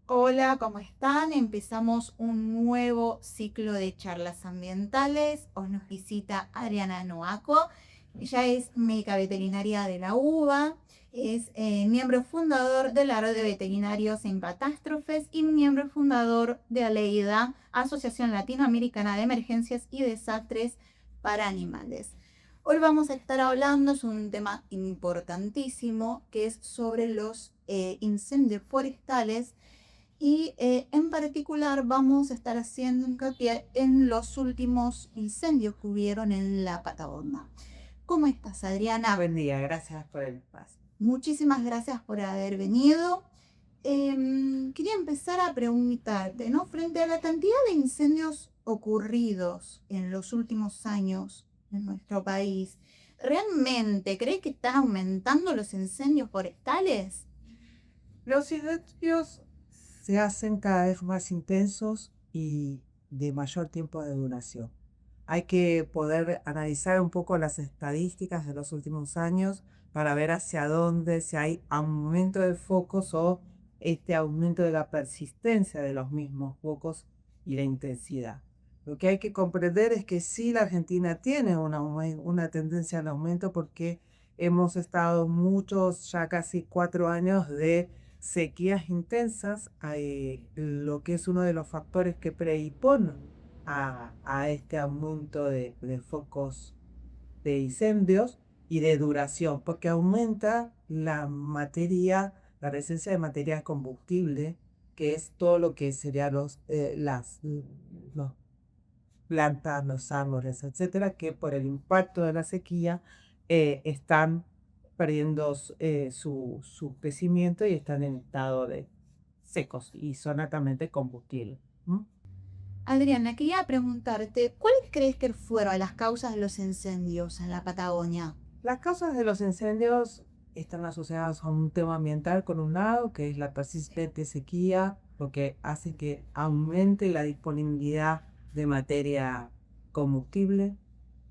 Hola, ¿cómo están? Empezamos un nuevo ciclo de charlas ambientales. Hoy nos visita Adriana Noaco. Ella es médica veterinaria de la UBA, es miembro fundador de la Red de Veterinarios en Catástrofes y miembro fundador de ALEIDA, Asociación Latinoamericana de Emergencias y Desastres para Animales. Hoy vamos a estar hablando, es un tema importantísimo, que es sobre los incendios forestales y en particular vamos a estar haciendo hincapié en los últimos incendios que hubieron en la Patagonia. ¿Cómo estás, Adriana? Buen día, gracias por el espacio. Muchísimas gracias por haber venido. Quería empezar a preguntarte, ¿no? Frente a la cantidad de incendios ocurridos en los últimos años en nuestro país, ¿realmente crees que están aumentando los incendios forestales? Los incendios se hacen cada vez más intensos y de mayor tiempo de duración. Hay que poder analizar un poco las estadísticas de los últimos años para ver hacia dónde, si hay aumento de focos o este aumento de la persistencia de los mismos focos y la intensidad. Lo que hay que comprender es que sí, la Argentina tiene una tendencia al aumento porque hemos estado muchos, ya casi 4 años de sequías intensas, lo que es uno de los factores que predisponen a este aumento de focos de incendios y de duración, porque aumenta la presencia de materia combustible, que es todo lo que serían los plantas, los árboles, etcétera, que por el impacto de la sequía están perdiendo su crecimiento y están en estado de secos y son altamente combustibles. ¿M? Adriana, quería preguntarte, ¿cuáles crees que fueron las causas de los incendios en la Patagonia? Las causas de los incendios están asociadas a un tema ambiental, por un lado, que es la persistente sequía, lo que hace que aumente la disponibilidad de materia combustible.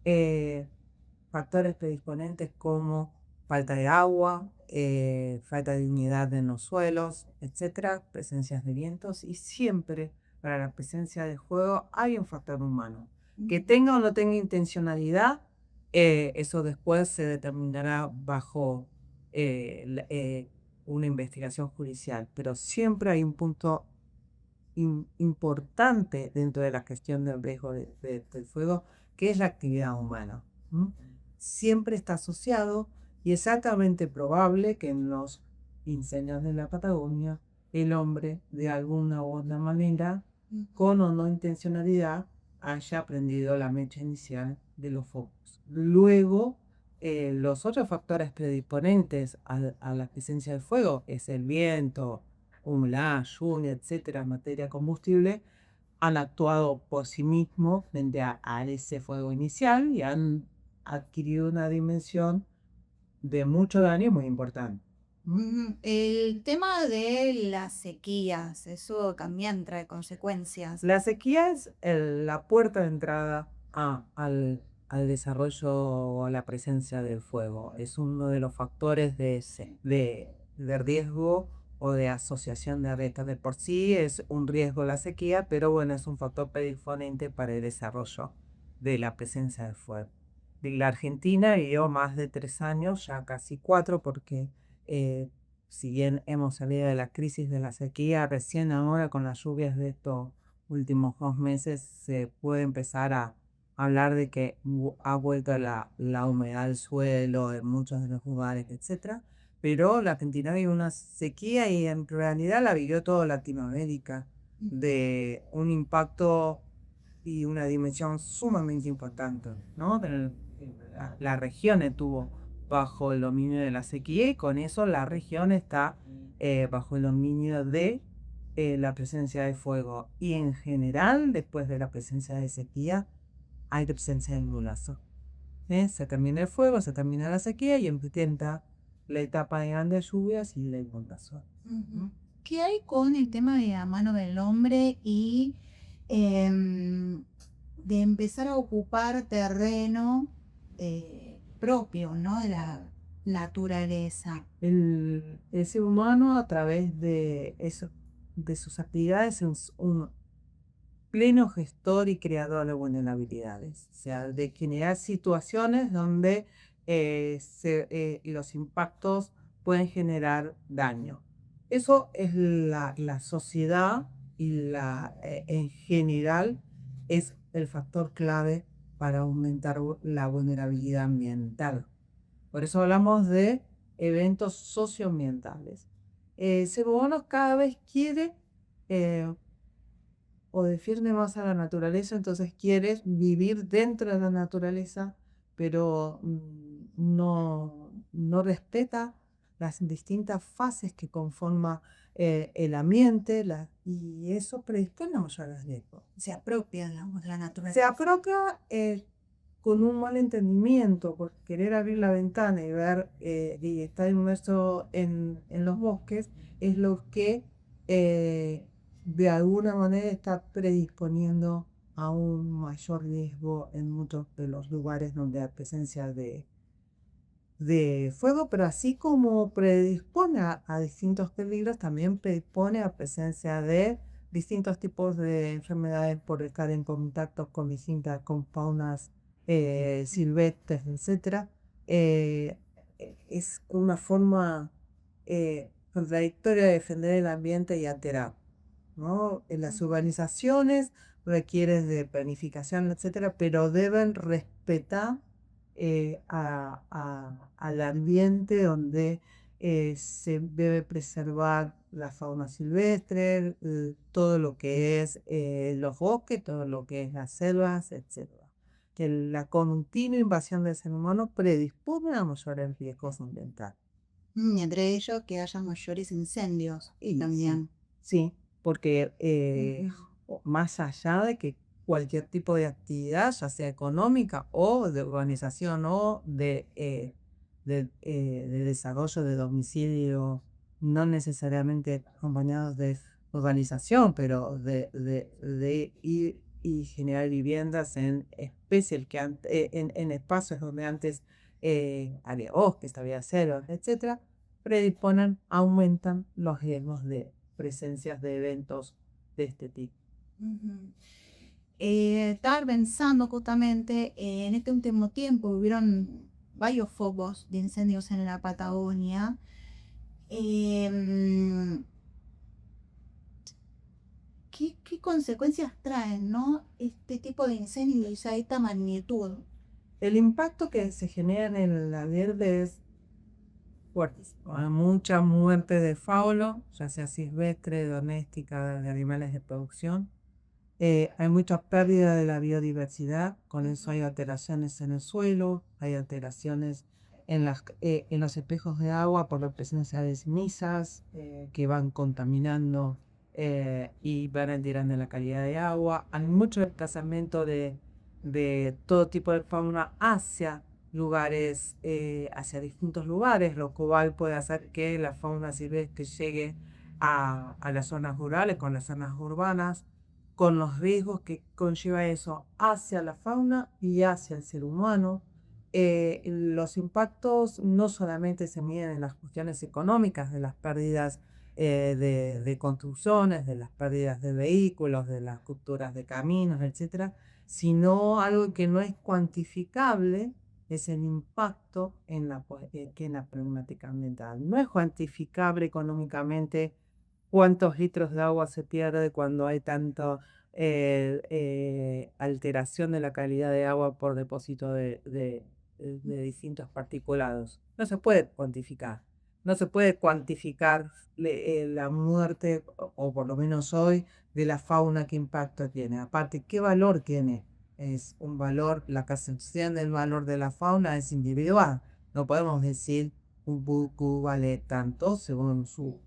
Eh, Factores predisponentes como falta de agua, falta de humedad en los suelos, etcétera, presencias de vientos y siempre para la presencia de fuego hay un factor humano. Que tenga o no tenga intencionalidad, eso después se determinará bajo una investigación judicial, pero siempre hay un punto importante dentro de la gestión del riesgo del fuego, que es la actividad humana. ¿M? Siempre está asociado y es altamente probable que en los incendios de la Patagonia el hombre, de alguna u otra manera, con o no intencionalidad, haya prendido la mecha inicial de los focos. Luego, los otros factores predisponentes a la presencia del fuego es el viento, humedad, lluvia, etcétera, materia combustible, han actuado por sí mismos frente a ese fuego inicial y han adquirido una dimensión de mucho daño muy importante. El tema de las sequías, eso también trae consecuencias. La sequía es la puerta de entrada al desarrollo o a la presencia del fuego. Es uno de los factores de riesgo o de asociación de alerta. De por sí es un riesgo la sequía, pero bueno, es un factor predisponente para el desarrollo de la presencia del fuego. La Argentina vivió más de 3 años, ya casi 4, porque eh, si bien hemos salido de la crisis de la sequía, recién ahora con las lluvias de estos últimos 2 meses se puede empezar a hablar de que ha vuelto la humedad al suelo en muchos de los lugares, etcétera. Pero la Argentina vivió una sequía y en realidad la vivió toda Latinoamérica, de un impacto y una dimensión sumamente importante, ¿no? La región estuvo bajo el dominio de la sequía y con eso la región está bajo el dominio de la presencia de fuego. Y en general, después de la presencia de sequía, hay presencia de nublazo. Se termina el fuego, se termina la sequía y empieza la etapa de grandes lluvias y la inundación. Ujú. ¿Qué hay con el tema de la mano del hombre y em, de empezar a ocupar terreno propio, ¿no? De la naturaleza. El ser humano a través de eso. de sus actividades es un pleno gestor y creador de vulnerabilidades, o sea, de generar situaciones donde los impactos pueden generar daño. Eso es la sociedad y en general es el factor clave para aumentar la vulnerabilidad ambiental. Por eso hablamos de eventos socioambientales. El ser humano cada vez quiere eh, o defiende más a la naturaleza, entonces quieres vivir dentro de la naturaleza, pero no respeta las distintas fases que conforma el ambiente y eso predispone a mayores riesgos. Se apropia, digamos, de la Se naturaleza. apropia con un mal entendimiento, por querer abrir la ventana y ver y estar inmerso en los bosques, es lo que de alguna manera está predisponiendo a un mayor riesgo en muchos de los lugares donde hay presencia de fuego, pero así como predispone a distintos peligros, también predispone a presencia de distintos tipos de enfermedades por estar en contacto con faunas silvestres, etcétera. Es una forma contradictoria de defender el ambiente y alterar, ¿no? En las urbanizaciones requieren de planificación, etcétera, pero deben respetar al ambiente donde se debe preservar la fauna silvestre, todo lo que es los bosques, todo lo que es las selvas, etcétera. Que la continua invasión del ser humano predispone a mayores riesgos ambientales. Y entre ellos que haya mayores incendios Y también. sí, porque más allá de que cualquier tipo de actividad, ya sea económica o de urbanización o de desarrollo de domicilio, no necesariamente acompañados de urbanización, pero de ir y generar viviendas en especies en espacios donde antes había bosques, había selvas, etcétera, predisponen, aumentan los riesgos de presencias de eventos de este tipo. Estaba pensando justamente en este último tiempo, hubieron varios focos de incendios en la Patagonia. Em, ¿Qué consecuencias traen, no? Este tipo de incendios a esta magnitud. El impacto que se genera en el ambiente es fuertísimo. Hay mucha muerte de fauna, ya sea silvestre, doméstica, de animales de producción. Hay mucha pérdida de la biodiversidad, con eso hay alteraciones en el suelo, hay alteraciones en los espejos de agua por la presencia de cenizas que van contaminando y van alterando la calidad de agua. Hay mucho desplazamiento de todo tipo de fauna hacia lugares, hacia distintos lugares, lo cual puede hacer que la fauna silvestre llegue a las zonas rurales con las zonas urbanas, con los riesgos que conlleva eso hacia la fauna y hacia el ser humano. Los impactos no solamente se miden en las cuestiones económicas, de las pérdidas de construcciones, de las pérdidas de vehículos, de las rupturas de caminos, etcétera, sino algo que no es cuantificable, es el impacto que en la problemática ambiental. No es cuantificable económicamente cuántos litros de agua se pierde cuando hay tanta alteración de la calidad de agua por depósito de distintos particulados. No se puede cuantificar. No se puede cuantificar la muerte, o por lo menos hoy, de la fauna, qué impacto tiene. Aparte, qué valor tiene. Es un valor, la percepción del valor de la fauna es individual. No podemos decir un bucu vale tanto según su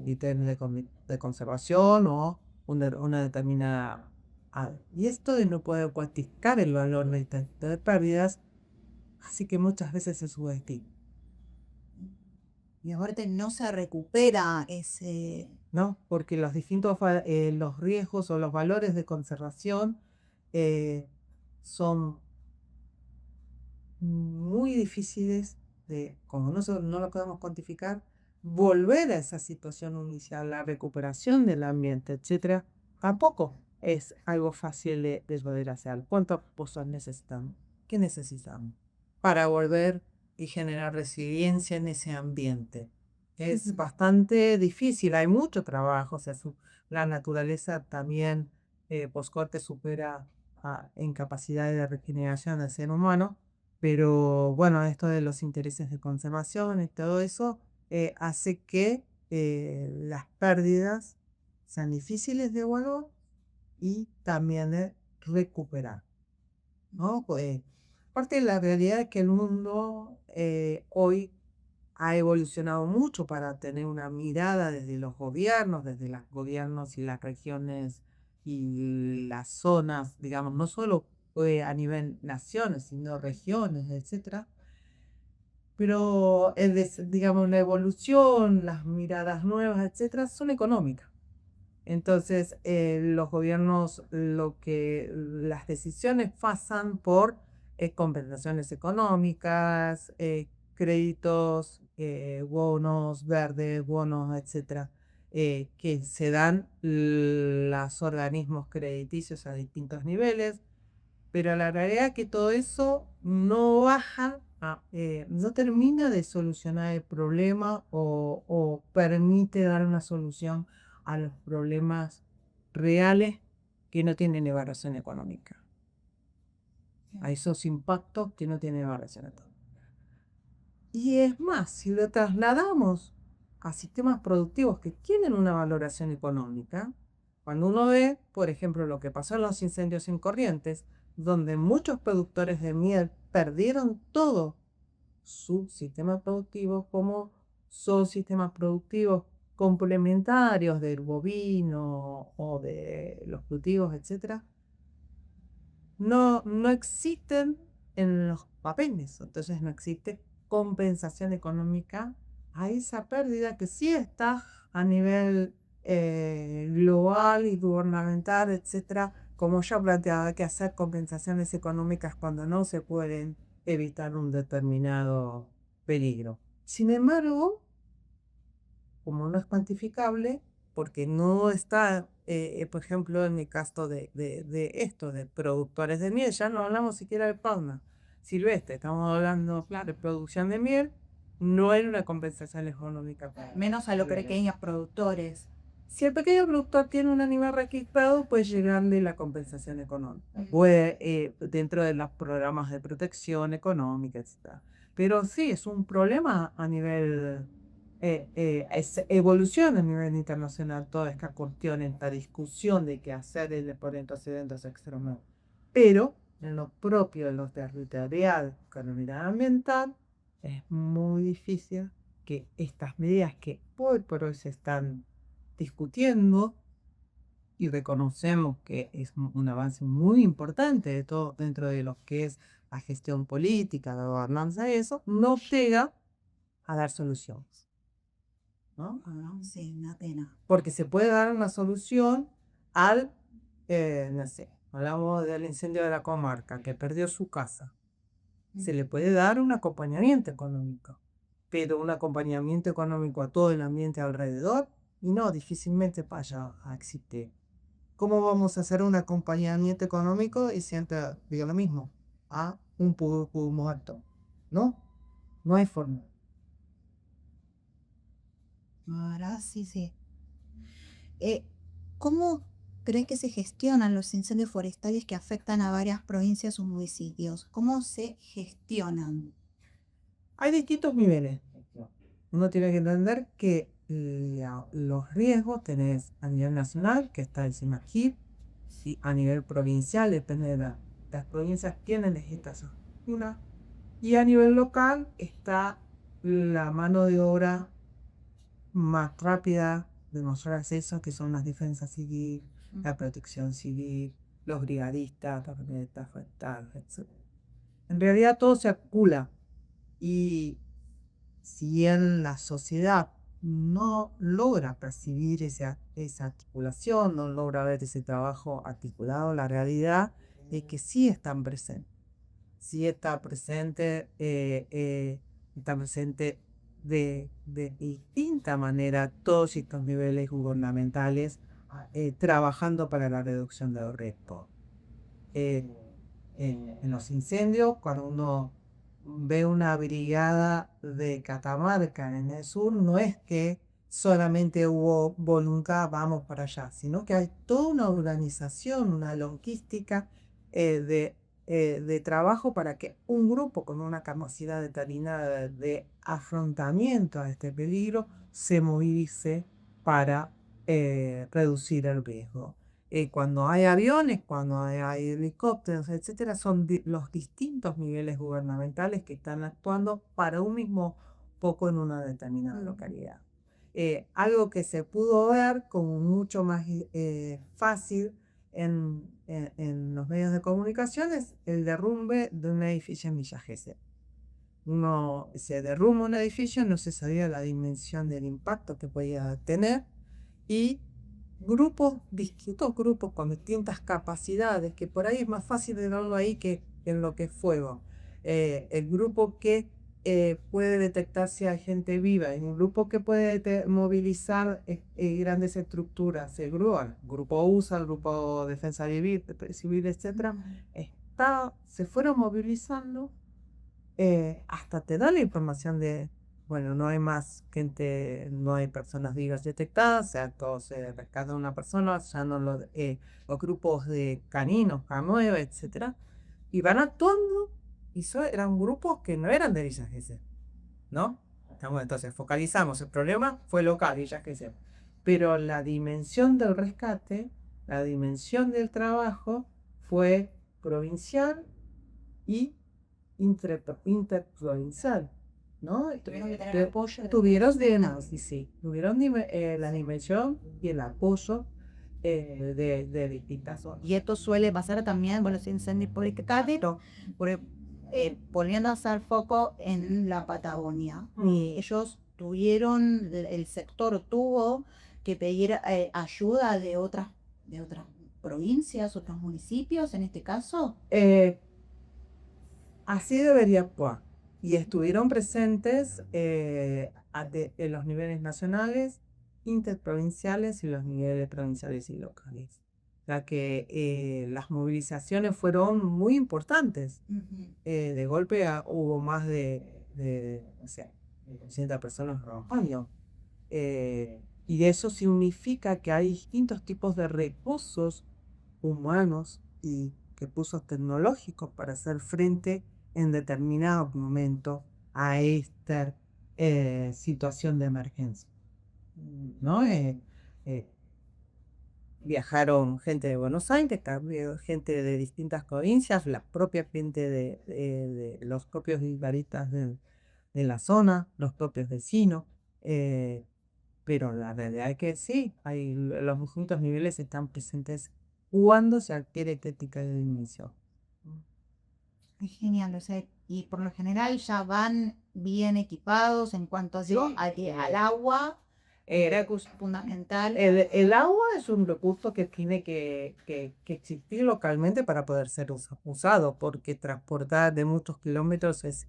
criterio de conservación o una determinada área. Y esto de no poder cuantificar el valor de estas de pérdidas, así que muchas veces se subestima, Y aparte no se recupera ese... ¿no? Porque los riesgos o los valores de conservación son muy difíciles como no lo podemos cuantificar, volver a esa situación inicial, la recuperación del ambiente, etcétera, tampoco es algo fácil de poder hacer. ¿Cuántos pozos necesitamos? ¿Qué necesitamos para volver y generar resiliencia en ese ambiente? Es bastante difícil, hay mucho trabajo, o sea, la naturaleza también post-corte supera en capacidad de regeneración del ser humano, pero bueno, esto de los intereses de conservación y todo eso hace que las pérdidas sean difíciles de evaluar y también de recuperar, ¿no? Parte de la realidad es que el mundo hoy ha evolucionado mucho para tener una mirada desde los gobiernos, desde los gobiernos y las regiones y las zonas, digamos, no solo a nivel naciones, sino regiones, etcétera. Pero, digamos, la evolución, las miradas nuevas, etcétera, son económicas. Entonces, los gobiernos, las decisiones pasan por compensaciones económicas, créditos, bonos verdes, bonos, etcétera, que se dan los organismos crediticios a distintos niveles, pero la realidad es que todo eso no baja, no termina de solucionar el problema o permite dar una solución a los problemas reales que no tienen evaluación económica, a esos impactos que no tienen evaluación económica. Y es más, si lo trasladamos a sistemas productivos que tienen una valoración económica, cuando uno ve, por ejemplo, lo que pasó en los incendios en Corrientes, donde muchos productores de miel perdieron todo su sistema productivo, como son sistemas productivos complementarios del bovino o de los cultivos, etc., no existen en los papeles, entonces no existe compensación económica a esa pérdida que sí está a nivel global y gubernamental, etcétera, como ya planteaba, que hacer compensaciones económicas cuando no se pueden evitar un determinado peligro. Sin embargo, como no es cuantificable, porque no está, por ejemplo, en el caso de esto, de productores de miel, ya no hablamos siquiera de fauna silvestre, estamos hablando, claro, de producción de miel, no hay una compensación económica. Menos a los pequeños productores. Si el pequeño productor tiene un animal registrado, puede llegarle la compensación económica. Puede, dentro de los programas de protección económica, etc. Pero sí, es un problema a nivel evolución a nivel internacional toda esta cuestión, esta discusión de qué hacer por estos eventos extremos. Pero en lo propio de lo territorial, con la mirada ambiental, es muy difícil que estas medidas que hoy por hoy se están discutiendo y reconocemos que es un avance muy importante de todo dentro de lo que es la gestión política, la gobernanza, eso, no llega a dar soluciones, ¿no? Sí, una pena. Porque se puede dar una solución al, no sé, hablamos del incendio de la comarca, que perdió su casa. Se le puede dar un acompañamiento económico, pero un acompañamiento económico a todo el ambiente alrededor, y no, difícilmente vaya a existir. ¿Cómo vamos a hacer un acompañamiento económico y siempre digo lo mismo? A un pulpo muerto. ¿No? No hay forma. Ahora sí, sí. ¿Cómo creen que se gestionan los incendios forestales que afectan a varias provincias o municipios? ¿Cómo se gestionan? Hay distintos niveles. Uno tiene que entender que los riesgos tenés a nivel nacional, que está el CIMAGIP, y a nivel provincial, depende de las provincias tienen legislación. Y a nivel local está la mano de obra más rápida de mayor acceso, que son las defensas civil, la protección civil, los brigadistas, las camionetas forestales, etc. En realidad todo se acumula y si bien la sociedad no logra percibir esa articulación, no logra ver ese trabajo articulado, la realidad es que sí están presentes. Sí está presente de distinta manera todos estos niveles gubernamentales trabajando para la reducción del riesgo. En los incendios, cuando uno ve una brigada de Catamarca en el sur, no es que solamente hubo voluntad, vamos para allá, sino que hay toda una organización, una logística de trabajo para que un grupo con una capacidad determinada de afrontamiento a este peligro se movilice para reducir el riesgo. Cuando hay aviones, cuando hay helicópteros, etcétera, son los distintos niveles gubernamentales que están actuando para un mismo foco en una determinada localidad. Algo que se pudo ver como mucho más fácil en los medios de comunicación es el derrumbe de un edificio en Villa Gesell. Uno se derrumba un edificio, no se sabía la dimensión del impacto que podía tener y distintos grupos con distintas capacidades, que por ahí es más fácil de verlo ahí que en lo que es fuego. El grupo que puede detectar si hay gente viva, el grupo que puede movilizar grandes estructuras, el grupo USA, el grupo Defensa Civil, etcétera, se fueron movilizando hasta te da la información de, bueno, no hay más gente, no hay personas vivas detectadas, o sea, todo se rescata una persona, ya no los grupos de caninos, K9, etcétera, y van actuando, y eran grupos que no eran de Villa Gesell, ¿no? Entonces focalizamos, el problema fue local, Villa Gesell, pero la dimensión del rescate, la dimensión del trabajo fue provincial y interprovincial, ¿no? Tuvieron que tener apoyo. Tuvieron la dimensión y el apoyo de distintas zonas. Y esto suele pasar también con los incendios por poniendo a hacer foco en la Patagonia. Y ellos el sector tuvo que pedir ayuda de otras provincias, otros municipios en este caso. Así debería actuar. Y estuvieron presentes en los niveles nacionales, interprovinciales y los niveles provinciales y locales. O sea que las movilizaciones fueron muy importantes. De golpe hubo más de no sé, 200 personas trabajando. Y eso significa que hay distintos tipos de recursos humanos y recursos tecnológicos para hacer frente en determinado momento a esta situación de emergencia, ¿no? Viajaron gente de Buenos Aires, gente de distintas provincias, la propia gente de los propios guitarristas de la zona, los propios vecinos, pero la realidad es que sí, los distintos niveles están presentes cuando se adquiere técnica de dimensión. Es genial, o sea, y por lo general ya van bien equipados en cuanto al agua. Recurso fundamental. El agua es un recurso que tiene que existir localmente para poder ser usado, porque transportar de muchos kilómetros es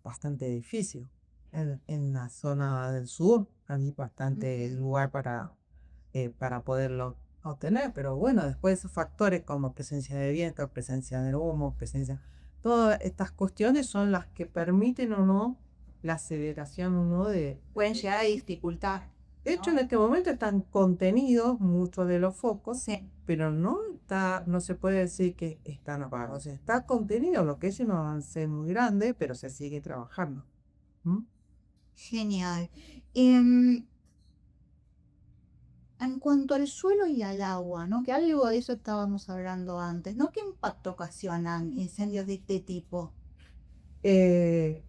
bastante difícil. En la zona del sur hay bastante lugar para poderlo obtener, pero bueno, después esos factores como presencia de viento, presencia de humo, todas estas cuestiones son las que permiten o no la aceleración o no de... Pueden llegar a dificultar. De hecho, en este momento están contenidos muchos de los focos, sí, pero no se puede decir que están apagados. O sea, está contenido, lo que es un avance muy grande, pero se sigue trabajando. Genial. En cuanto al suelo y al agua, ¿no? Que algo de eso estábamos hablando antes, ¿no? ¿Qué impacto ocasionan incendios de este tipo? El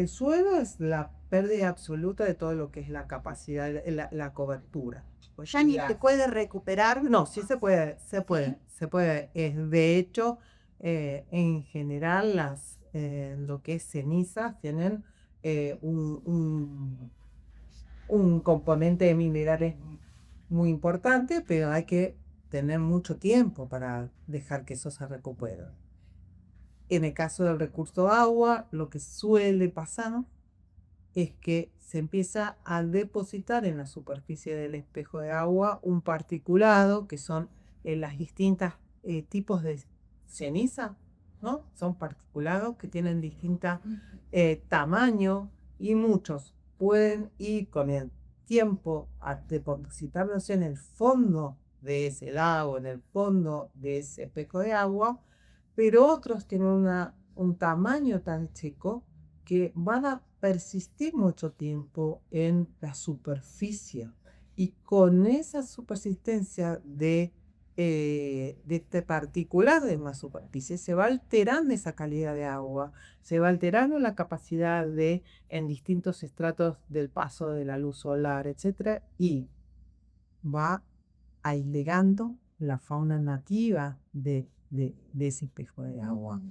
suelo es la pérdida absoluta de todo lo que es la capacidad, la cobertura. Pues ya ni te puede recuperar. No, sí se puede. De hecho, en general lo que es cenizas tienen un componente de minerales muy importante, pero hay que tener mucho tiempo para dejar que eso se recupere. En el caso del recurso agua, lo que suele pasar es que se empieza a depositar en la superficie del espejo de agua un particulado, que son las distintas tipos de ceniza, ¿no? Son particulados que tienen distintos tamaños y muchos pueden ir con el tiempo a depositarse en el fondo de ese lago, en el fondo de ese espejo de agua, pero otros tienen un tamaño tan chico que van a persistir mucho tiempo en la superficie. Y con esa subsistencia de este particular en la superficie se va alterando esa calidad de agua, se va alterando la capacidad de, en distintos estratos del paso de la luz solar, etcétera, y va aislando la fauna nativa de ese espejo de agua.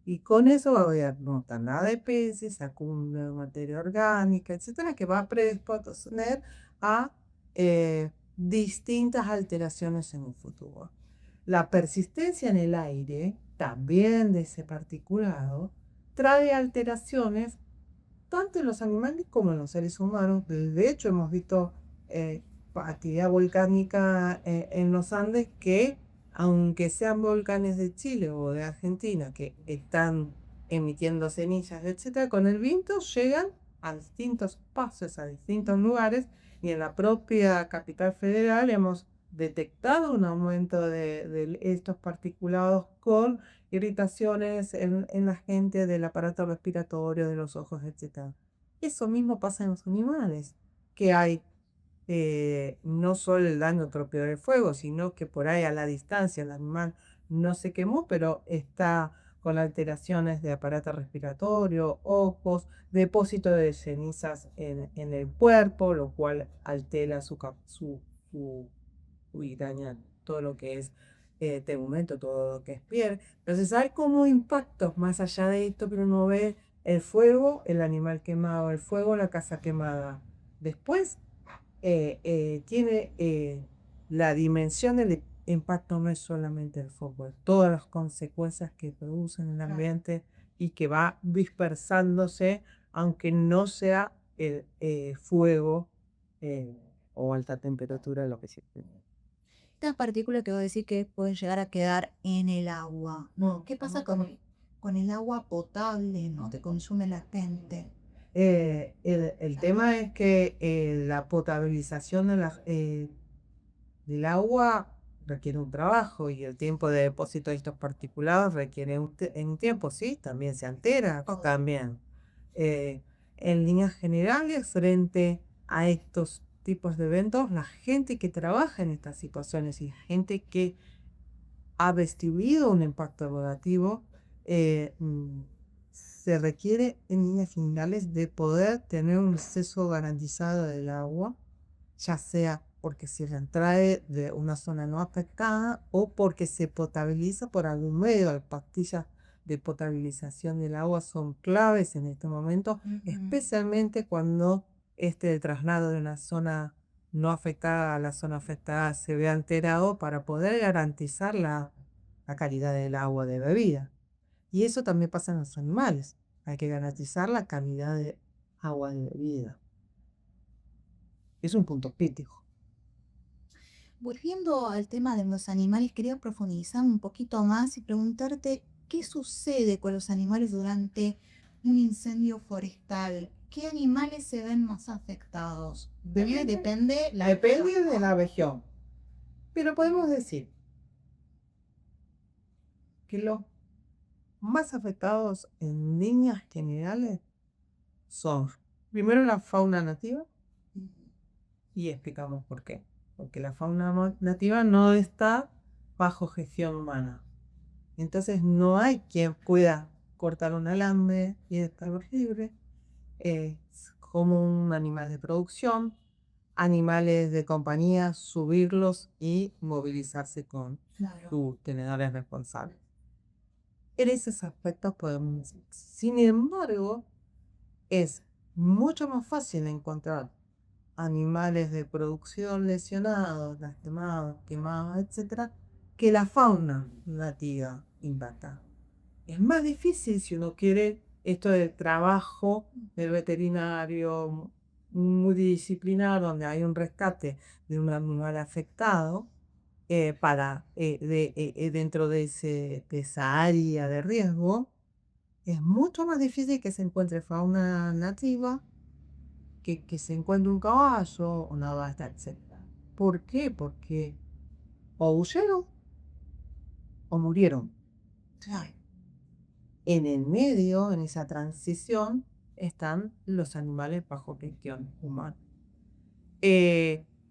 Y con eso va a haber nada de peces, acumula de materia orgánica, etcétera, que va a predisponer a distintas alteraciones en el futuro. La persistencia en el aire, también de ese particulado, trae alteraciones tanto en los animales como en los seres humanos. De hecho, hemos visto actividad volcánica en los Andes que, aunque sean volcanes de Chile o de Argentina que están emitiendo cenizas, etcétera, con el viento llegan a distintos espacios, a distintos lugares, y en la propia capital federal hemos detectado un aumento de estos particulados con irritaciones en la gente del aparato respiratorio, de los ojos, etc. Eso mismo pasa en los animales, que hay no solo el daño propio del fuego, sino que por ahí a la distancia el animal no se quemó, pero está con alteraciones de aparato respiratorio, ojos, depósito de cenizas en el cuerpo, lo cual altera y daña todo lo que es tegumento, todo lo que es piel. Entonces hay como impactos más allá de esto, pero uno ve el fuego, el animal quemado, el fuego, la casa quemada. Después tiene la dimensión del impacto, no es solamente el fuego, es todas las consecuencias que produce en el ambiente y que va dispersándose, aunque no sea el fuego o alta temperatura, lo que sea. Estas partículas que vos decís que pueden llegar a quedar en el agua, ¿no? ¿Qué pasa con el agua potable, ¿no? Que consume la gente? El tema es que la potabilización del agua requiere un trabajo, y el tiempo de depósito de estos particulados requiere un tiempo, sí, también se altera, también. Eh, en líneas generales, frente a estos tipos de eventos, la gente que trabaja en estas situaciones y la gente que ha recibido un impacto negativo, se requiere en líneas generales de poder tener un acceso garantizado del agua, ya sea porque se trae de una zona no afectada o porque se potabiliza por algún medio. Las pastillas de potabilización del agua son claves en este momento, especialmente cuando el traslado de una zona no afectada a la zona afectada se ve alterado, para poder garantizar la calidad del agua de bebida. Y eso también pasa en los animales. Hay que garantizar la calidad de agua de bebida. Es un punto crítico. Volviendo al tema de los animales, quería profundizar un poquito más y preguntarte qué sucede con los animales durante un incendio forestal. ¿Qué animales se ven más afectados? Depende Depende de la región. Pero podemos decir que los más afectados en líneas generales son, primero, la fauna nativa, y explicamos por qué. Porque la fauna nativa no está bajo gestión humana. Entonces no hay quien pueda cortar un alambre y dejarlo libre. Es como un animal de producción, animales de compañía, subirlos y movilizarse con sus tenedores responsables. En esos aspectos podemos decir. Sin embargo, es mucho más fácil encontrar animales de producción lesionados, lastimados, quemados, etcétera, que la fauna nativa impacta. Es más difícil si uno quiere esto del trabajo del veterinario multidisciplinar, donde hay un rescate de un animal afectado, dentro de esa área de riesgo, es mucho más difícil que se encuentre fauna nativa que se encuentre un caballo, una vaca, etc. ¿Por qué? Porque o huyeron o murieron. O sea, en el medio, en esa transición, están los animales bajo gestión humana.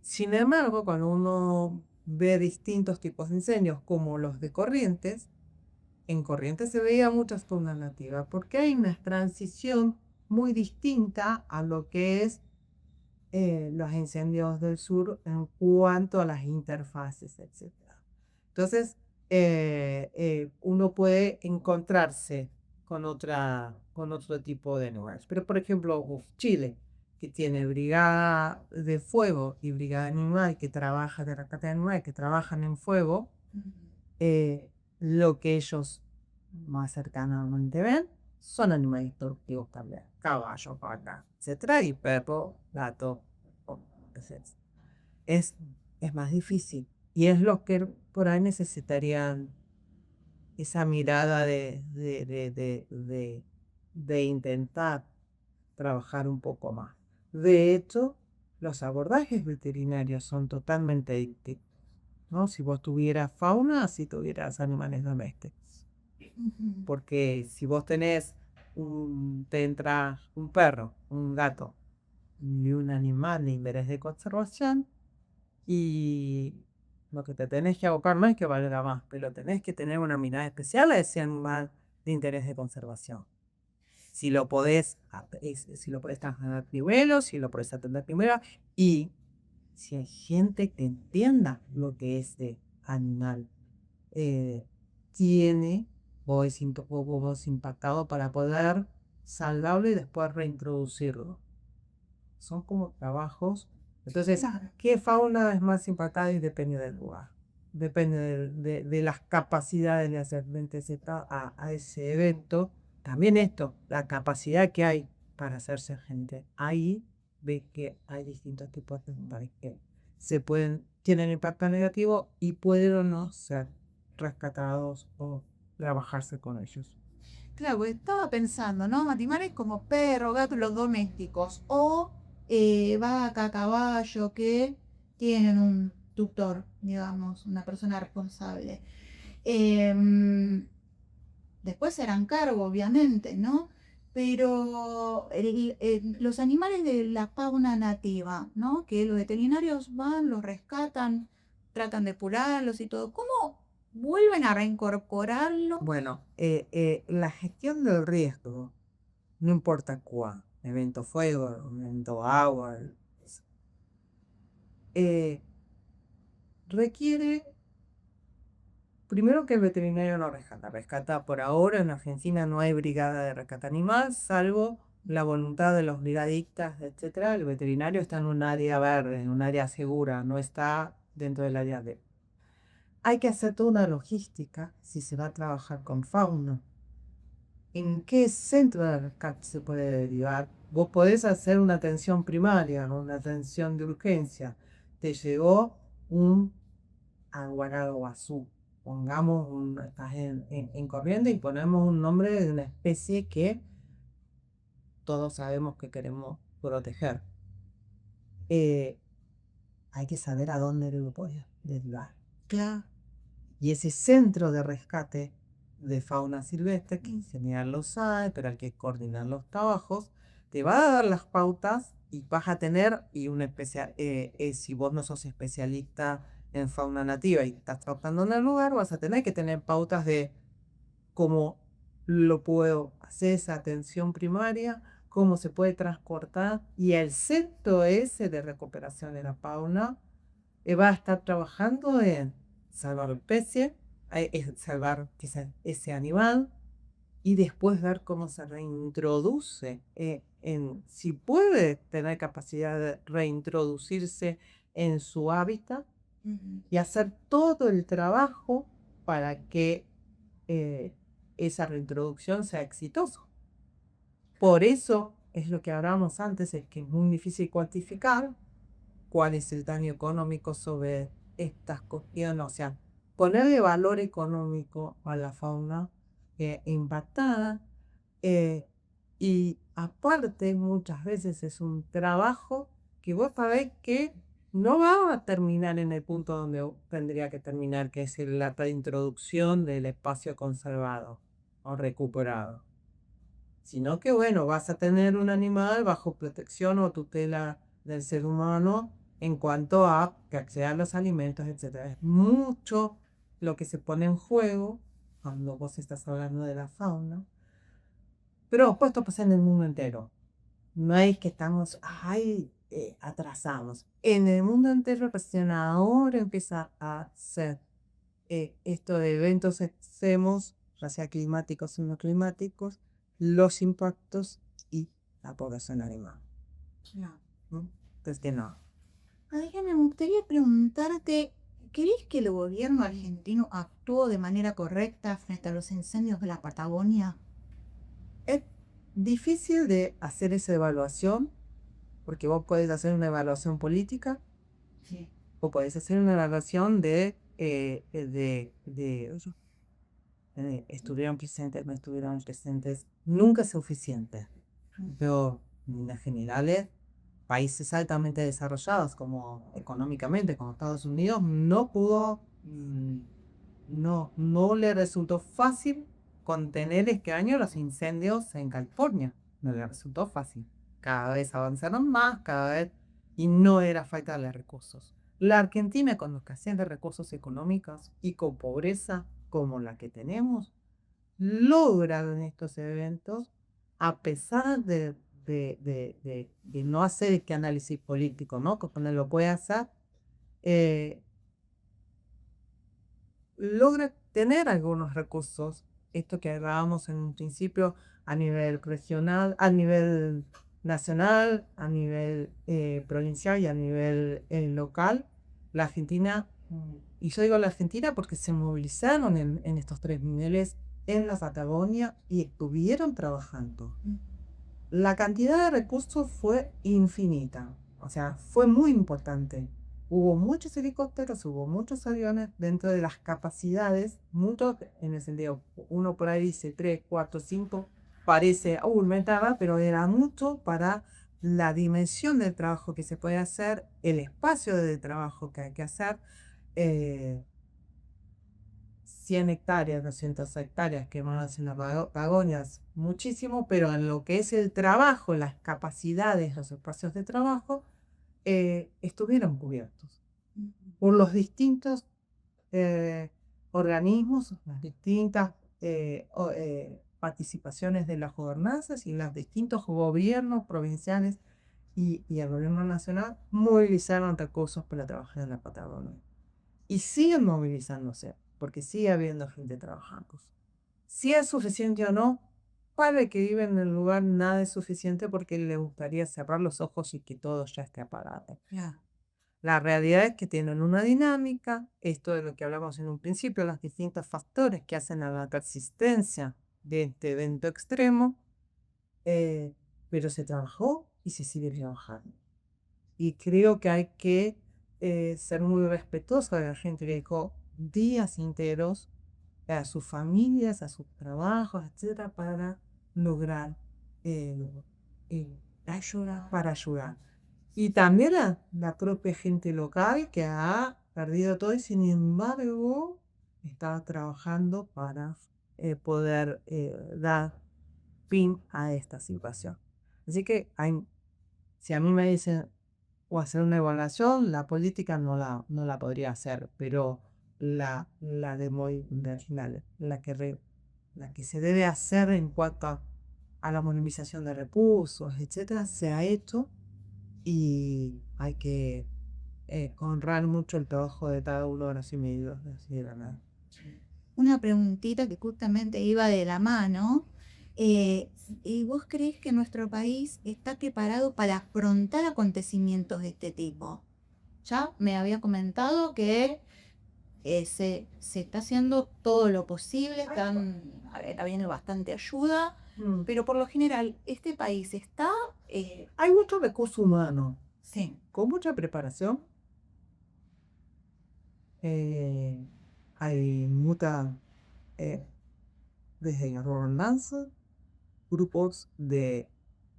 Sin embargo, cuando uno ve distintos tipos de incendios, como los de Corrientes, en Corrientes se veía muchas fauna nativa, porque hay una transición muy distinta a lo que es los incendios del sur en cuanto a las interfaces, etc. Entonces, uno puede encontrarse con otro tipo de lugares. Pero, por ejemplo, Chile, que tiene brigada de fuego y brigada animal que trabaja de rescate animal, que trabajan en fuego, lo que ellos más cercanamente ven son animales destructivos también, caballo, vaca, etcétera, y perro, gato, entonces, es, es más difícil. Y es lo que por ahí necesitarían esa mirada de intentar trabajar un poco más. De hecho, los abordajes veterinarios son totalmente distintos, ¿no? Si vos tuvieras fauna, si tuvieras animales domésticos. Porque si vos te entra un perro, un gato y un animal de interés de conservación, y lo que te tenés que abocar no es que valga más, pero tenés que tener una mirada especial a ese animal de interés de conservación. Si lo podés, si lo podés trasladar primero, si lo podés atender primero, y si hay gente que entienda lo que ese animal tiene o es impactado para poder salvarlo y después reintroducirlo. Son como trabajos. Entonces, ¿qué fauna es más impactada? Y depende del lugar. Depende de las capacidades de hacer frente a ese evento. También esto, la capacidad que hay para hacerse gente. Ahí ve que hay distintos tipos de animales que tienen impacto negativo y pueden o no ser rescatados o trabajarse con ellos. Claro, porque estaba pensando, ¿no? Animales como perro, gato, los domésticos. O vaca, caballo, que tienen un tutor, digamos, una persona responsable. Em, Después serán cargo, obviamente, ¿no? Pero los animales de la fauna nativa, ¿no? Que los veterinarios van, los rescatan, tratan de curarlos y todo. ¿Cómo vuelven a reincorporarlos? Bueno, la gestión del riesgo, no importa cuál, evento fuego, evento agua, eh, requiere primero que el veterinario no rescata. Rescata por ahora, en Argentina no hay brigada de rescate animal, salvo la voluntad de los brigadistas, etcétera. El veterinario está en un área verde, en un área segura, no está dentro del área de. Hay que hacer toda una logística si se va a trabajar con fauna. ¿En qué centro de rescate se puede derivar? Vos podés hacer una atención primaria, ¿no? Una atención de urgencia. Te llegó un aguarado azul. Estás en corriente y ponemos un nombre de una especie que todos sabemos que queremos proteger. Eh, Hay que saber a dónde lo puedes derivar. Claro. Y ese centro de rescate de fauna silvestre, que en general lo sabe, pero hay que coordinar los trabajos, te va a dar las pautas y vas a tener, si vos no sos especialista en fauna nativa y estás trabajando en el lugar, vas a tener que tener pautas de cómo lo puedo hacer esa atención primaria, cómo se puede transportar, y el centro ese de recuperación de la fauna va a estar trabajando en salvar especie, salvar quizás ese animal y después ver cómo se reintroduce, si puede tener capacidad de reintroducirse en su hábitat y hacer todo el trabajo para que esa reintroducción sea exitosa. Por eso es lo que hablábamos antes, es que es muy difícil cuantificar cuál es el daño económico sobre estas cuestiones, o sea, ponerle valor económico a la fauna impactada. Y aparte, muchas veces es un trabajo que vos sabés que no va a terminar en el punto donde tendría que terminar, que es la reintroducción del espacio conservado o recuperado. Sino que, bueno, vas a tener un animal bajo protección o tutela del ser humano en cuanto a que acceda a los alimentos, etc. Es mucho lo que se pone en juego cuando vos estás hablando de la fauna. Pero esto pasa en el mundo entero. No es que estamos, atrasados. En el mundo entero recién ahora empieza a ser esto de eventos extremos, ya sea climáticos o no climáticos, los impactos y la población animal. No. ¿No? Entonces que no. Adriana, me gustaría preguntarte, ¿crees que el gobierno argentino actuó de manera correcta frente a los incendios de la Patagonia? Es difícil de hacer esa evaluación, porque vos podés hacer una evaluación política Sí. o podés hacer una evaluación estuvieron presentes, no estuvieron presentes, nunca es suficiente. Pero en general, países altamente desarrollados como económicamente, como Estados Unidos, no pudo, no le resultó fácil contener este año los incendios en California. No le resultó fácil. Cada vez avanzaron más, cada vez, y no era falta de recursos. La Argentina, con la escasez de recursos económicos y con pobreza como la que tenemos, logra en estos eventos, a pesar de no hacer este análisis político, ¿no? Que no lo puede hacer, logra tener algunos recursos, esto que hablábamos en un principio, a nivel regional, a nivel nacional, a nivel provincial y a nivel local. La Argentina, y yo digo la Argentina porque se movilizaron en estos tres niveles en la Patagonia y estuvieron trabajando. La cantidad de recursos fue infinita, o sea, fue muy importante. Hubo muchos helicópteros, hubo muchos aviones dentro de las capacidades, muchos en el sentido, uno por ahí dice 3, 4, 5, parece aumentada, pero era mucho para la dimensión del trabajo que se puede hacer, el espacio de trabajo que hay que hacer. eh, 100 hectáreas, 200 hectáreas que más en las Patagonias, muchísimo, pero en lo que es el trabajo, las capacidades, los espacios de trabajo, estuvieron cubiertos por los distintos organismos, las distintas participaciones de las gobernanzas y los distintos gobiernos provinciales y el gobierno nacional movilizaron recursos para trabajar en la Patagonia. Y siguen movilizándose, porque sigue habiendo gente trabajando. Si es suficiente o no, para el que vive en el lugar nada es suficiente porque le gustaría cerrar los ojos y que todo ya esté apagado. Ya. La realidad es que tienen una dinámica, esto de lo que hablamos en un principio, los distintos factores que hacen a la persistencia de este evento extremo, pero se trabajó y se sigue trabajando. Y creo que hay que ser muy respetuoso de la gente que dedicó días enteros a sus familias, a sus trabajos, etcétera, para lograr ayudar, para ayudar. Y también la propia gente local que ha perdido todo y sin embargo está trabajando para poder dar fin a esta situación. Así que si a mí me dicen o hacer una evaluación, la política no la podría hacer, pero la de la que se debe hacer en cuanto a la movilización de recursos, etcétera, se ha hecho y hay que honrar mucho el trabajo de cada uno de los individuos. Así de la nada. Una preguntita que justamente iba de la mano. ¿Y vos crees que nuestro país está preparado para afrontar acontecimientos de este tipo? Ya me había comentado que se está haciendo todo lo posible, está viene bastante ayuda, pero por lo general este país está, Hay mucho recurso humano, sí, con mucha preparación. Hay mucha, eh, desde gobernanza, grupos de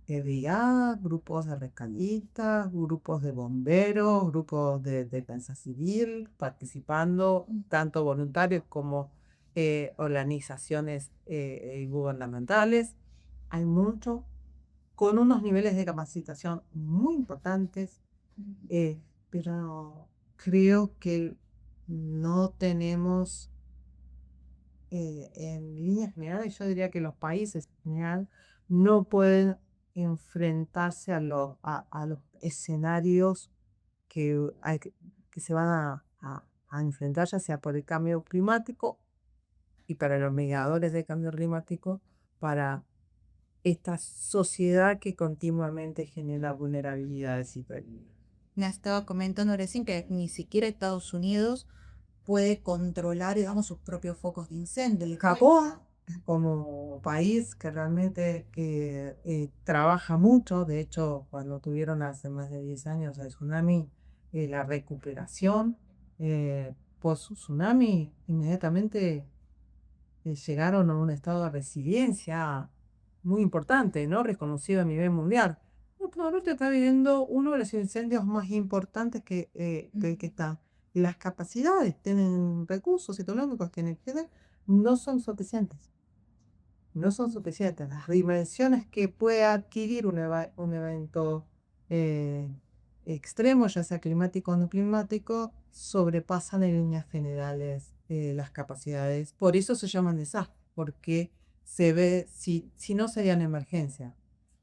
EDA, grupos de rescatistas, grupos de bomberos, grupos de defensa civil, participando, tanto voluntarios como organizaciones gubernamentales. Hay mucho, con unos niveles de capacitación muy importantes, pero creo que no tenemos, en líneas generales, yo diría que los países en general no pueden enfrentarse a los escenarios que se van a enfrentar, ya sea por el cambio climático y para los mediadores del cambio climático, para esta sociedad que continuamente genera vulnerabilidades y peligros. me estaba comentando recién que ni siquiera Estados Unidos puede controlar, digamos, sus propios focos de incendio. Japón, como país que realmente trabaja mucho, de hecho, cuando tuvieron hace más de 10 años el tsunami, la recuperación post tsunami, inmediatamente llegaron a un estado de resiliencia muy importante, ¿no? Reconocido a nivel mundial. Ahorita está viviendo uno de los incendios más importantes que está. Las capacidades, tienen recursos económicos, tienen que no son suficientes. No son suficientes. Las dimensiones que puede adquirir un evento eh, extremo, ya sea climático o no climático, sobrepasan en líneas generales las capacidades. Por eso se llaman desastres, porque se ve, si no serían emergencia.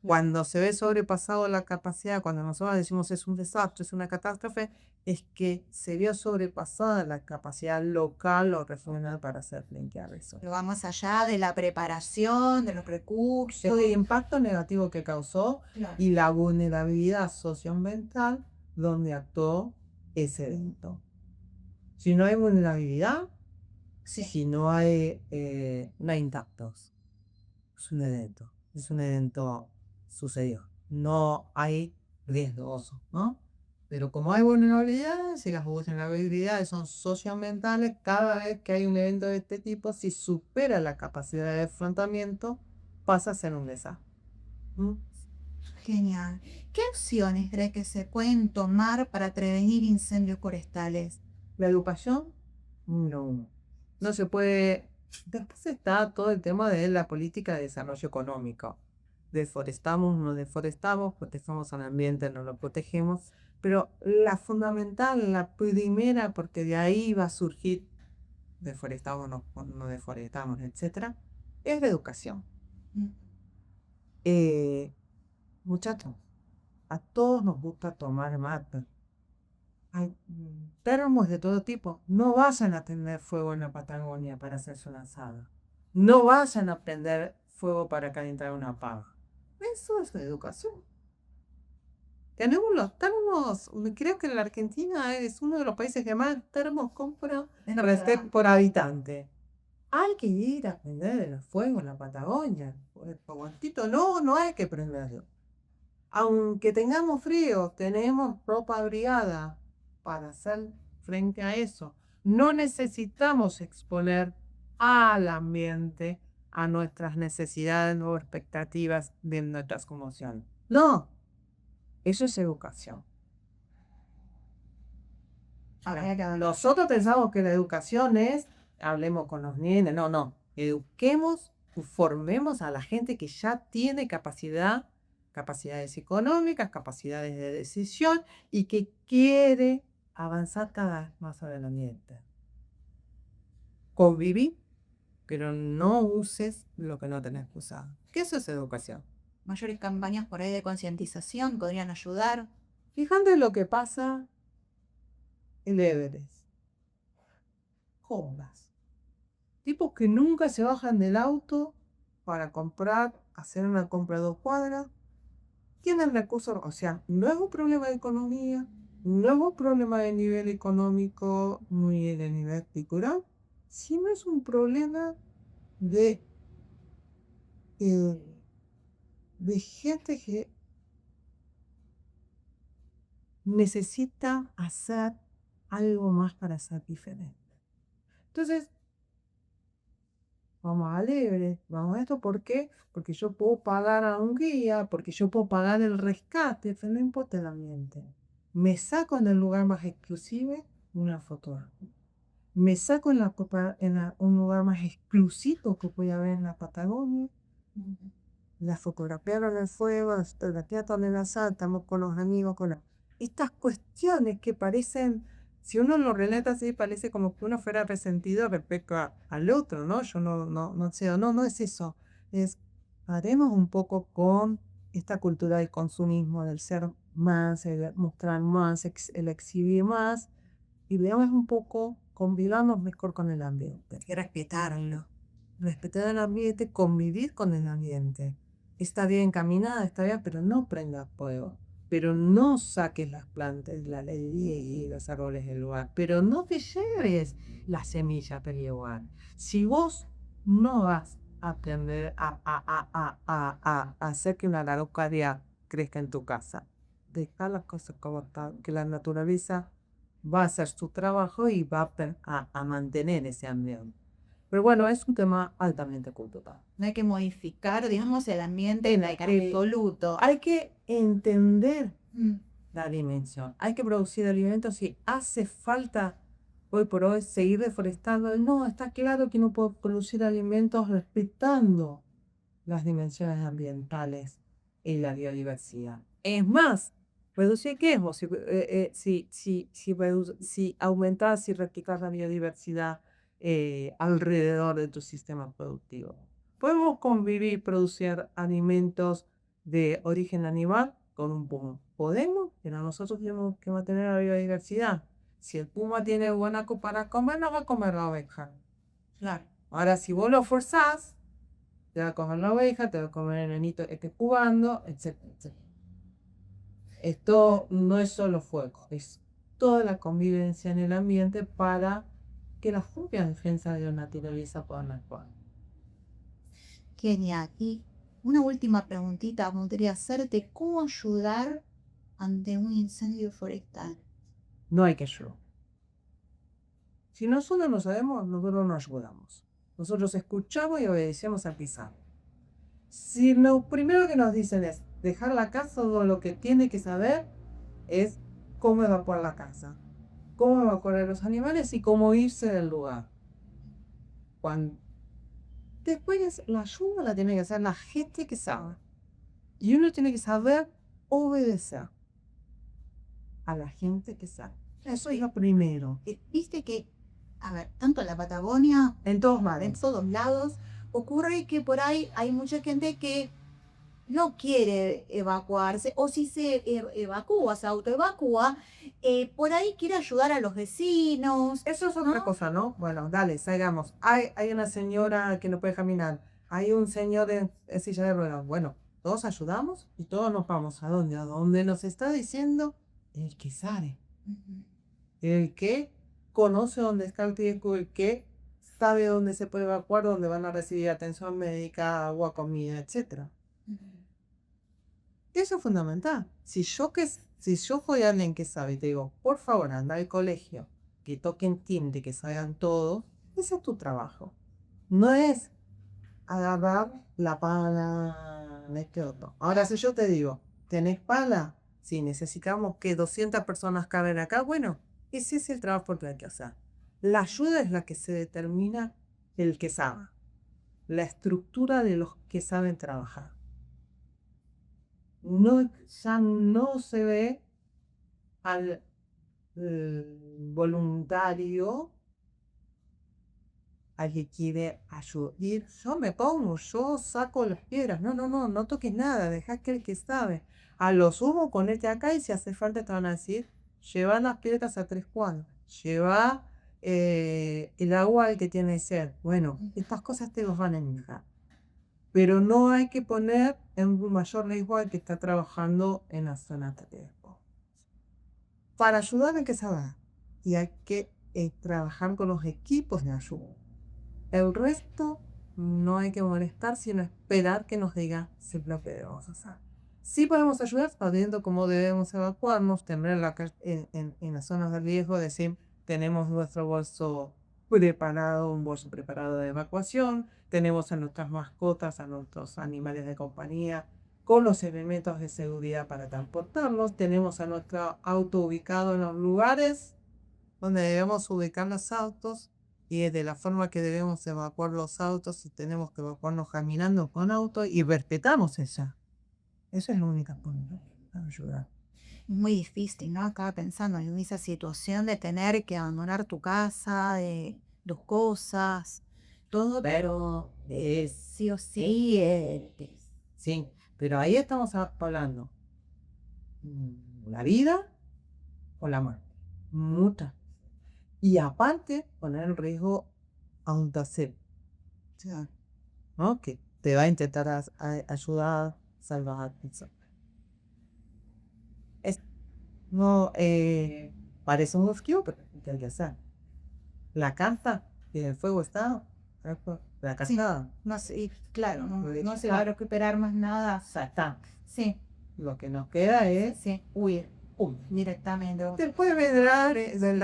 Cuando se ve sobrepasado la capacidad, cuando nosotros decimos es un desastre, es una catástrofe, es que se vio sobrepasada la capacidad local o regional para hacer frente a eso. Lo va más allá de la preparación, de los recursos. El impacto negativo que causó y la vulnerabilidad socioambiental donde actuó ese evento. Si no hay vulnerabilidad, si no hay, no hay impactos, es un evento sucedió. No hay riesgos, ¿no? Pero como hay vulnerabilidades y las vulnerabilidades son socioambientales, cada vez que hay un evento de este tipo, si supera la capacidad de afrontamiento, pasa a ser un desastre. ¿Mm? Genial. ¿Qué acciones cree que se pueden tomar para prevenir incendios forestales? La educación, no. No se puede. Después está todo el tema de la política de desarrollo económico. Deforestamos, no deforestamos, protegemos al ambiente, no lo protegemos. Pero la fundamental, la primera, porque de ahí va a surgir deforestamos, no deforestamos, etcétera, es la educación. Mm. Muchachos, a todos nos gusta tomar mate. Hay termos de todo tipo. No vayan a tener fuego en la Patagonia para hacerse una asada. No vayan a prender fuego para calentar una pava. Eso es la educación. Tenemos los termos, creo que la Argentina es uno de los países que más termos compra por habitante. Hay que ir a prender el fuego en la Patagonia. El fogoncito, no hay que prenderlo. Aunque tengamos frío, tenemos ropa abrigada para hacer frente a eso. No necesitamos exponer al ambiente a nuestras necesidades o expectativas de nuestras emociones. No, eso es educación. Nosotros pensamos que la educación es, hablemos con los niños, no, eduquemos, formemos a la gente que ya tiene capacidades económicas, capacidades de decisión y que quiere avanzar cada vez más sobre el ambiente. Convivir, pero no uses lo que no tenés que usar. ¿Qué eso es educación? Mayores campañas por ahí de concientización podrían ayudar. Fíjate lo que pasa en Everest. Jodas. Tipos que nunca se bajan del auto para hacer una compra de 2 cuadras, tienen recursos, o sea, no es un problema de economía, no es un problema de nivel económico ni de nivel cultural, sino es un problema de de gente que necesita hacer algo más para ser diferente. Entonces, vamos alegre, vamos a esto, ¿por qué? Porque yo puedo pagar a un guía, porque yo puedo pagar el rescate, pero no importa el ambiente. Me saco en el lugar más exclusivo una fotografía. Me saco un lugar más exclusivo que voy a ver en la Patagonia. La fotografiaron en el fuego, la fotografiaron en la sala, estamos con los amigos, estas cuestiones que parecen, si uno lo relata así, parece como que uno fuera resentido respecto al otro, ¿no? Yo no sé, no es eso. Es, haremos un poco con esta cultura del consumismo, del ser más, el mostrar más, el exhibir más, y veamos un poco, convivamos mejor con el ambiente, y respetarlo. Respetar el ambiente, convivir con el ambiente. Está bien encaminada, está bien, pero no prenda fuego. Pero no saques las plantas, la alegría y los árboles del lugar. Pero no te lleves la semilla del lugar. Si vos no vas a aprender a hacer que una araucaria crezca en tu casa, dejar las cosas como están, que la naturaleza va a hacer su trabajo y va a mantener ese ambiente. Pero bueno, es un tema altamente cultural. No hay que modificar, digamos, el ambiente en absoluto. Hay que entender Mm. la dimensión. Hay que producir alimentos y hace falta hoy por hoy seguir deforestando. No, está claro que no puedo producir alimentos respetando las dimensiones ambientales y la biodiversidad. Es más, reducir qué es vos? Si aumentás y replicas la biodiversidad alrededor de tu sistema productivo. Podemos convivir, producir alimentos de origen animal con un puma. Podemos, pero nosotros tenemos que mantener la biodiversidad. Si el puma tiene guanaco para comer, no va a comer la oveja. Claro. Ahora, si vos lo forzás, te va a comer la oveja, te va a comer el enanito que esté jugando, etcétera, etcétera. Esto no es solo fuego, es toda la convivencia en el ambiente para que las propias defensas de la naturaleza puedan actuar. Genial. Y una última preguntita me gustaría hacerte, ¿cómo ayudar ante un incendio forestal? No hay que ayudar. Si nosotros no sabemos, nosotros no ayudamos. Nosotros escuchamos y obedecemos al pisar. Si lo primero que nos dicen es dejar la casa, todo lo que tiene que saber es cómo evacuar la casa, cómo evacuar a los animales y cómo irse del lugar. Después la ayuda la tiene que hacer la gente que sabe. Y uno tiene que saber obedecer a la gente que sabe. Eso es lo primero. Viste que, a ver, tanto en la Patagonia, En todos en lados. todos lados, ocurre que por ahí hay mucha gente que no quiere evacuarse, o si se evacúa, se autoevacúa, por ahí quiere ayudar a los vecinos. Eso es otra ¿no? cosa, ¿no? Bueno, dale, salgamos. Hay una señora que no puede caminar. Hay un señor en silla de ruedas. Bueno, todos ayudamos y todos nos vamos. ¿A dónde? A donde nos está diciendo el que sabe. Ujú. El que conoce dónde está el riesgo, el que sabe dónde se puede evacuar, dónde van a recibir atención médica, agua, comida, etc. Eso es fundamental. Si yo soy alguien que sabe y te digo, por favor, anda al colegio, que toquen timbre, que salgan todos, ese es tu trabajo. No es agarrar la pala de este otro. Ahora, si yo te digo, ¿tenés pala? Si necesitamos que 200 personas caben acá, bueno, ese es el trabajo que hay que hacer. La ayuda es la que se determina el que sabe. La estructura de los que saben trabajar. Ya no se ve al voluntario, al que quiere ayudar. Yo me pongo, yo saco las piedras. No toques nada, deja que el que sabe. A lo sumo, ponete acá y si hace falta te van a decir, lleva las piedras a 3 cuadras, lleva el agua al que tiene sed. Bueno, estas cosas te los van a indicar. Pero no hay que poner en mayor riesgo al que está trabajando en la zona de riesgo. Para ayudar hay que saber y hay que trabajar con los equipos de ayuda. El resto no hay que molestar, sino esperar que nos diga si lo que debemos hacer. Sí podemos ayudar sabiendo cómo debemos evacuarnos, tener en las zonas de riesgo, decir, tenemos nuestro bolso preparado, un bolso preparado de evacuación, tenemos a nuestras mascotas, a nuestros animales de compañía, con los elementos de seguridad para transportarlos, tenemos a nuestro auto ubicado en los lugares donde debemos ubicar los autos y de la forma que debemos evacuar los autos, si tenemos que evacuarnos caminando con auto y respetamos esa. Esa es la única forma de ayudar. Muy difícil, ¿no? Acaba pensando en esa situación de tener que abandonar tu casa, de tus cosas, todo, pero sí o sí, Sí, pero ahí estamos hablando la vida o la muerte. Muta. Y aparte, poner en riesgo a un tercero, ¿no? Que te va a intentar ayudar, salvar a ti. No, parece un mosquito, pero hay que hacer. La casa, que el fuego está, la sí, casa, no sé, claro, no, Pues no se va a recuperar más nada. ya está. Sí, Lo que nos queda es sí, huir directamente. después vendrá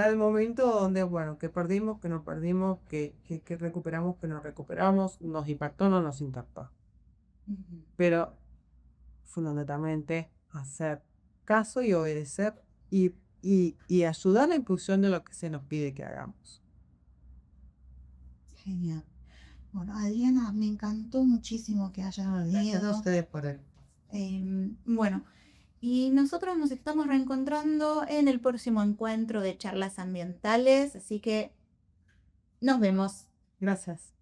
el momento donde, bueno, que perdimos, que no perdimos, que recuperamos, que no recuperamos, nos impactó, no nos impactó. Ujú. Pero fundamentalmente hacer caso y obedecer y ayudar a la impulsión de lo que se nos pide que hagamos. Genial. Bueno, Adriana, me encantó muchísimo que hayas Gracias a venido. ustedes por el... Bueno, y nosotros nos estamos reencontrando en el próximo encuentro de charlas ambientales, así que nos vemos. Gracias.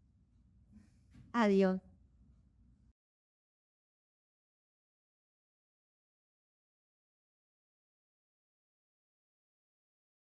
Adiós.